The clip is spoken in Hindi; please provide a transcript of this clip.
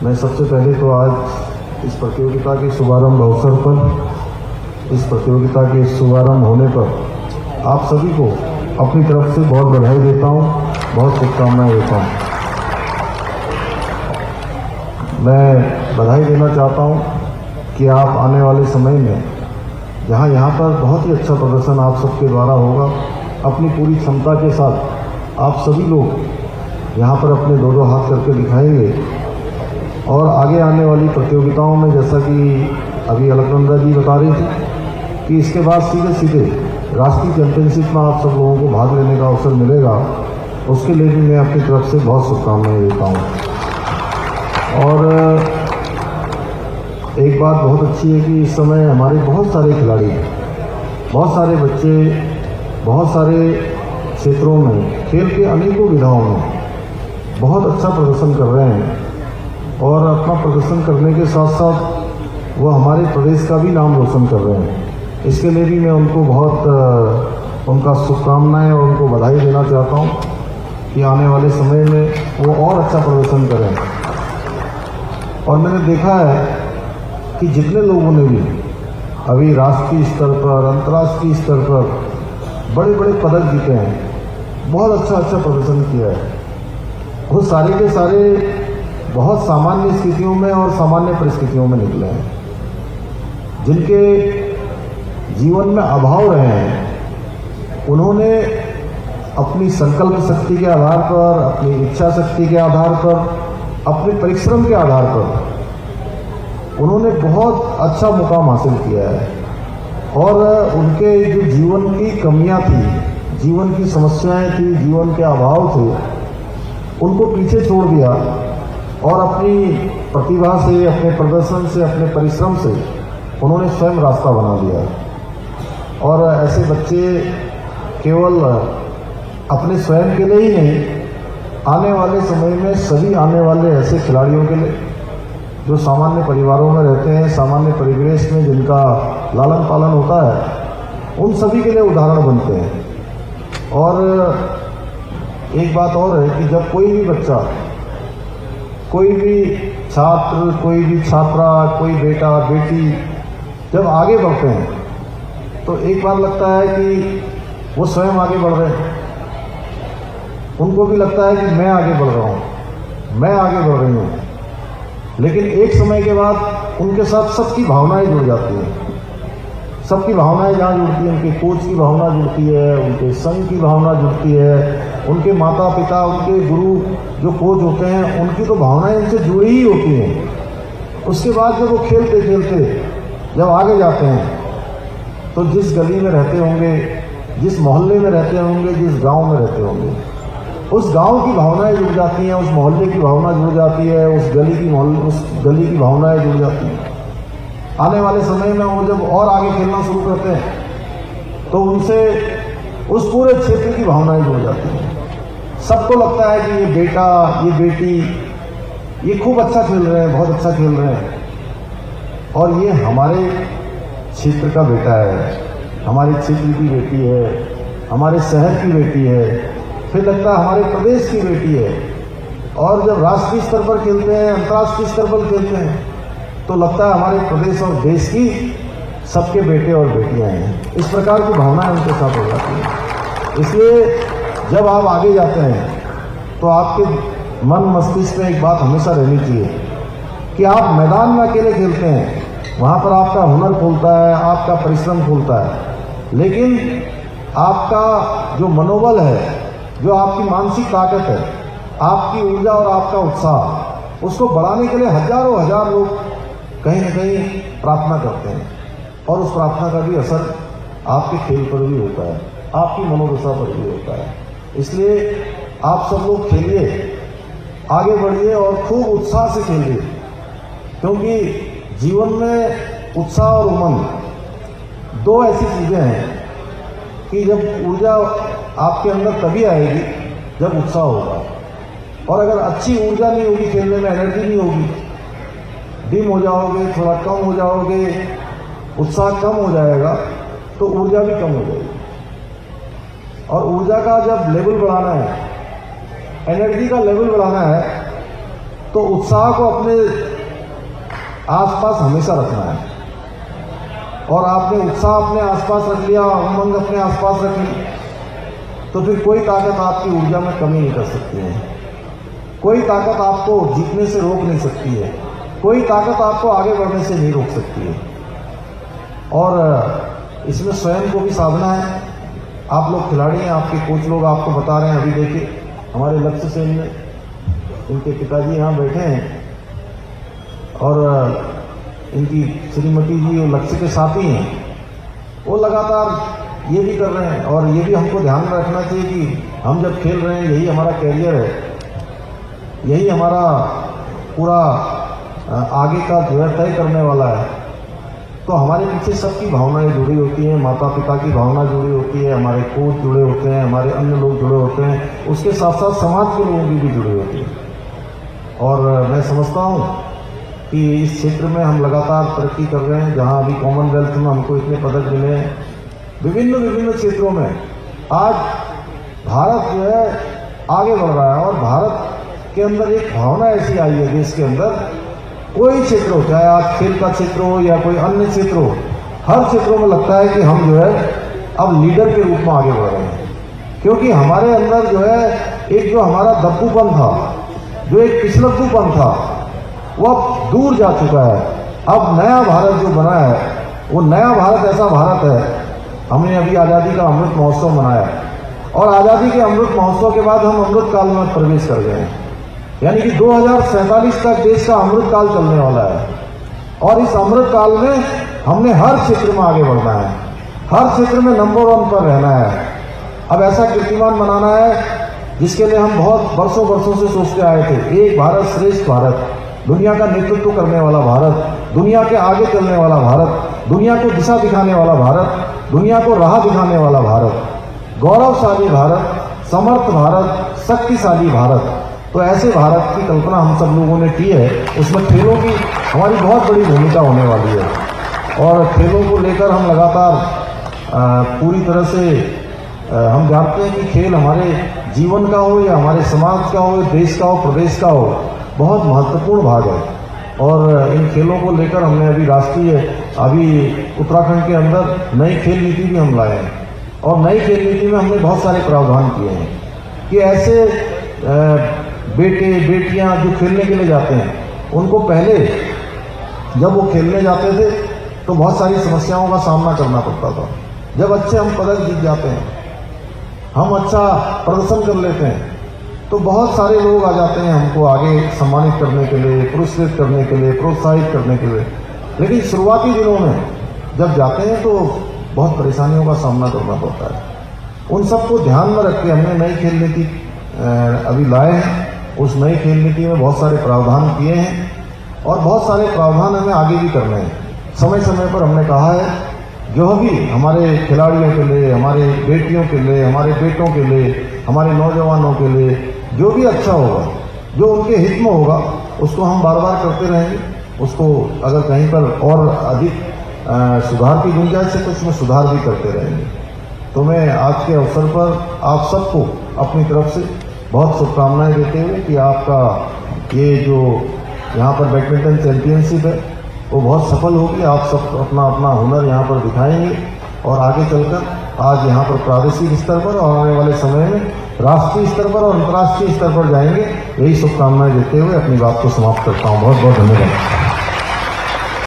मैं सबसे पहले तो आज इस प्रतियोगिता के शुभारंभ अवसर पर, इस प्रतियोगिता के शुभारंभ होने पर आप सभी को अपनी तरफ से बहुत बधाई देता हूँ, बहुत शुभकामनाएं देता हूँ। मैं बधाई देना चाहता हूँ कि आप आने वाले समय में जहाँ यहाँ पर बहुत ही अच्छा प्रदर्शन आप सबके द्वारा होगा, अपनी पूरी क्षमता के साथ आप सभी लोग यहाँ पर अपने दो दो हाथ करके दिखाएंगे और आगे आने वाली प्रतियोगिताओं में, जैसा कि अभी अलकनंदा जी बता रही थी कि इसके बाद सीधे सीधे राष्ट्रीय चैंपियनशिप में आप सब लोगों को भाग लेने का अवसर मिलेगा, उसके लिए भी मैं अपनी तरफ से बहुत शुभकामनाएं देता हूँ। और एक बात बहुत अच्छी है कि इस समय हमारे बहुत सारे खिलाड़ी, बहुत सारे बच्चे, बहुत सारे क्षेत्रों में, खेल के अनेकों विधाओं में बहुत अच्छा प्रदर्शन कर रहे हैं और अपना प्रदर्शन करने के साथ साथ वो हमारे प्रदेश का भी नाम रोशन कर रहे हैं। इसके लिए भी मैं उनको बहुत उनका शुभकामनाएं और उनको बधाई देना चाहता हूँ कि आने वाले समय में वो और अच्छा प्रदर्शन करें। और मैंने देखा है कि जितने लोगों ने भी अभी राष्ट्रीय स्तर पर, अंतर्राष्ट्रीय स्तर पर बड़े बड़े पदक जीते हैं, बहुत अच्छा प्रदर्शन किया है, वो सारे के सारे बहुत सामान्य स्थितियों में और सामान्य परिस्थितियों में निकले हैं। जिनके जीवन में अभाव रहे हैं, उन्होंने अपनी संकल्प शक्ति के आधार पर, अपनी इच्छा शक्ति के आधार पर, अपने परिश्रम के आधार पर उन्होंने बहुत अच्छा मुकाम हासिल किया है। और उनके जो जीवन की कमियां थी, जीवन की समस्याएं थी, जीवन के अभाव थे, उनको पीछे छोड़ दिया और अपनी प्रतिभा से, अपने प्रदर्शन से, अपने परिश्रम से उन्होंने स्वयं रास्ता बना दिया। और ऐसे बच्चे केवल अपने स्वयं के लिए ही नहीं, आने वाले समय में सभी आने वाले ऐसे खिलाड़ियों के लिए जो सामान्य परिवारों में रहते हैं, सामान्य परिवेश में जिनका लालन पालन होता है, उन सभी के लिए उदाहरण बनते हैं। और एक बात और है कि जब कोई भी बच्चा, कोई भी छात्र, कोई भी छात्रा, कोई बेटा बेटी जब आगे बढ़ते हैं तो एक बार लगता है कि वो स्वयं आगे बढ़ रहे हैं, उनको भी लगता है कि मैं आगे बढ़ रहा हूँ, मैं आगे बढ़ रही हूँ। लेकिन एक समय के बाद उनके साथ सबकी भावनाएं जुड़ जाती हैं। सबकी भावनाएं जहाँ जुड़ती हैं, उनके कोच की भावना जुड़ती है, उनके संघ की भावना जुड़ती है, उनके माता पिता, उनके गुरु जो कोच होते हैं, उनकी तो भावनाएं उनसे जुड़ी ही होती हैं। उसके बाद जब वो खेलते खेलते जब आगे जाते हैं तो जिस गली में रहते होंगे, जिस मोहल्ले में रहते होंगे, जिस गांव में रहते होंगे, उस गांव की भावनाएं जुड़ जाती हैं, उस मोहल्ले की भावना जुड़ जाती है, उस गली की भावनाएं जुड़ जाती हैं। आने वाले समय में वो जब और आगे खेलना शुरू करते हैं तो उनसे उस पूरे क्षेत्र की भावनाएं जुड़ जाती हैं। सबको लगता है कि ये बेटा, ये बेटी, ये खूब अच्छा खेल रहे हैं, बहुत अच्छा खेल रहे हैं, और ये हमारे क्षेत्र का बेटा है, हमारे क्षेत्र की बेटी है, हमारे शहर की बेटी है, फिर लगता है हमारे प्रदेश की बेटी है। और जब राष्ट्रीय स्तर पर खेलते हैं, अंतर्राष्ट्रीय स्तर पर खेलते हैं, तो लगता है हमारे प्रदेश और देश की सबके बेटे और बेटियां हैं। इस प्रकार की भावनाएं उनके साथ हो जाती हैं। इसलिए जब आप आगे जाते हैं तो आपके मन मस्तिष्क में एक बात हमेशा रहनी चाहिए कि आप मैदान में अकेले खेलते हैं, वहाँ पर आपका हुनर खुलता है, आपका परिश्रम खुलता है, लेकिन आपका जो मनोबल है, जो आपकी मानसिक ताकत है, आपकी ऊर्जा और आपका उत्साह, उसको बढ़ाने के लिए हजारों हजार लोग कहीं न कहीं प्रार्थना करते हैं और उस प्रार्थना का भी असर आपके खेल पर भी होता है, आपकी मनोदशा पर भी होता है। इसलिए आप सब लोग खेलिए, आगे बढ़िए और खूब उत्साह से खेलिए, क्योंकि जीवन में उत्साह और उमंग दो ऐसी चीजें हैं कि जब ऊर्जा आपके अंदर तभी आएगी जब उत्साह होगा। और अगर अच्छी ऊर्जा नहीं होगी, खेलने में एनर्जी नहीं होगी, डिम हो जाओगे, थोड़ा कम हो जाओगे, उत्साह कम हो जाएगा, तो ऊर्जा भी कम हो जाएगी। और ऊर्जा का जब लेवल बढ़ाना है, एनर्जी का लेवल बढ़ाना है, तो उत्साह को अपने आसपास हमेशा रखना है। और आपने उत्साह अपने आसपास रख लिया, उमंग अपने आसपास रख ली, तो फिर कोई ताकत आपकी ऊर्जा में कमी नहीं कर सकती है। कोई ताकत आपको जीतने से रोक नहीं सकती है। कोई ताकत आपको आगे बढ़ने से नहीं रोक सकती है। और इसमें स्वयं को भी साधना है। आप लोग खिलाड़ी हैं, आपके कोच लोग आपको बता रहे हैं। अभी देखिए हमारे लक्ष्य सेन में इनके पिताजी यहाँ बैठे हैं और इनकी श्रीमती जी वो लक्ष्य के साथी हैं, वो लगातार ये भी कर रहे हैं। और ये भी हमको ध्यान में रखना चाहिए कि हम जब खेल रहे हैं, यही हमारा कैरियर है, यही हमारा पूरा आगे का जो है तय करने वाला है। तो हमारे पीछे सबकी भावनाएं जुड़ी होती हैं, माता पिता की भावना जुड़ी होती है, हमारे कोच जुड़े होते हैं, हमारे अन्य लोग जुड़े होते हैं, उसके साथ साथ समाज के लोगों की भी जुड़ी होती है। और मैं समझता हूँ कि इस क्षेत्र में हम लगातार तरक्की कर रहे हैं। जहाँ अभी कॉमनवेल्थ में हमको इतने पदक मिले हैं, विभिन्न क्षेत्रों में आज भारत जो है आगे बढ़ रहा है। और भारत के अंदर एक भावना ऐसी आई है देश के अंदर, कोई क्षेत्र हो, चाहे आज खेल का क्षेत्र हो या कोई अन्य क्षेत्र हो, हर क्षेत्रों में लगता है कि हम जो है अब लीडर के रूप में आगे बढ़ रहे हैं। क्योंकि हमारे अंदर जो है एक जो हमारा दब्बूपन था, जो एक पिछलग्गूपन था, वो अब दूर जा चुका है। अब नया भारत जो बना है, वो नया भारत ऐसा भारत है। हमने अभी आज़ादी का अमृत महोत्सव मनाया और आज़ादी के अमृत महोत्सव के बाद हम अमृत काल में प्रवेश कर गए हैं। यानी कि 2047 तक देश का अमृत काल चलने वाला है। और इस अमृत काल में हमने हर क्षेत्र में आगे बढ़ना है, हर क्षेत्र में नंबर 1 पर रहना है। अब ऐसा कीर्तिमान बनाना है जिसके लिए हम बहुत वर्षों से सोचते आए थे। एक भारत श्रेष्ठ भारत, दुनिया का नेतृत्व करने वाला भारत, दुनिया के आगे चलने वाला भारत, दुनिया को दिशा दिखाने वाला भारत, दुनिया को राह दिखाने वाला भारत, गौरवशाली भारत, समर्थ भारत, शक्तिशाली भारत। तो ऐसे भारत की कल्पना हम सब लोगों ने की है। उसमें खेलों की हमारी बहुत बड़ी भूमिका होने वाली है। और खेलों को लेकर हम लगातार पूरी तरह से हम जानते हैं कि खेल हमारे जीवन का हो या हमारे समाज का हो, देश का हो, प्रदेश का हो, बहुत महत्वपूर्ण भाग है। और इन खेलों को लेकर हमने अभी उत्तराखंड के अंदर नई खेल नीति भी हम लाए हैं। और नई खेल नीति में हमने बहुत सारे प्रावधान किए हैं कि ऐसे बेटे बेटियां जो खेलने के लिए जाते हैं, उनको पहले जब वो खेलने जाते थे तो बहुत सारी समस्याओं का सामना करना पड़ता था। जब अच्छे हम पदक जीत जाते हैं, हम अच्छा प्रदर्शन कर लेते हैं, तो बहुत सारे लोग आ जाते हैं हमको आगे सम्मानित करने के लिए, पुरस्कृत करने के लिए, प्रोत्साहित करने के लिए। लेकिन शुरुआती दिनों में जब जाते हैं तो बहुत परेशानियों का सामना करना पड़ता है। उन सबको ध्यान में रख के हमने नई खेल नीति अभी लाए हैं। उस नई खेल नीति में बहुत सारे प्रावधान किए हैं और बहुत सारे प्रावधान हमें आगे भी करने हैं। समय समय पर हमने कहा है जो भी हमारे खिलाड़ियों के लिए, हमारे बेटियों के लिए, हमारे बेटों के लिए, हमारे नौजवानों के लिए जो भी अच्छा होगा, जो उनके हित में होगा, उसको हम बार बार करते रहेंगे। उसको अगर कहीं पर और अधिक सुधार की गुंजाइश है तो उसमें सुधार भी करते रहेंगे। तो मैं आज के अवसर पर आप सबको अपनी तरफ से बहुत शुभकामनाएं देते हुए कि आपका ये जो यहाँ पर बैडमिंटन चैंपियनशिप है वो बहुत सफल होगी। आप सब अपना अपना हुनर यहाँ पर दिखाएंगे और आगे चलकर आज यहाँ पर प्रादेशिक स्तर पर और आने वाले समय में राष्ट्रीय स्तर पर और अंतर्राष्ट्रीय स्तर पर जाएंगे। यही शुभकामनाएं देते हुए अपनी बात को समाप्त करता हूँ। बहुत बहुत धन्यवाद।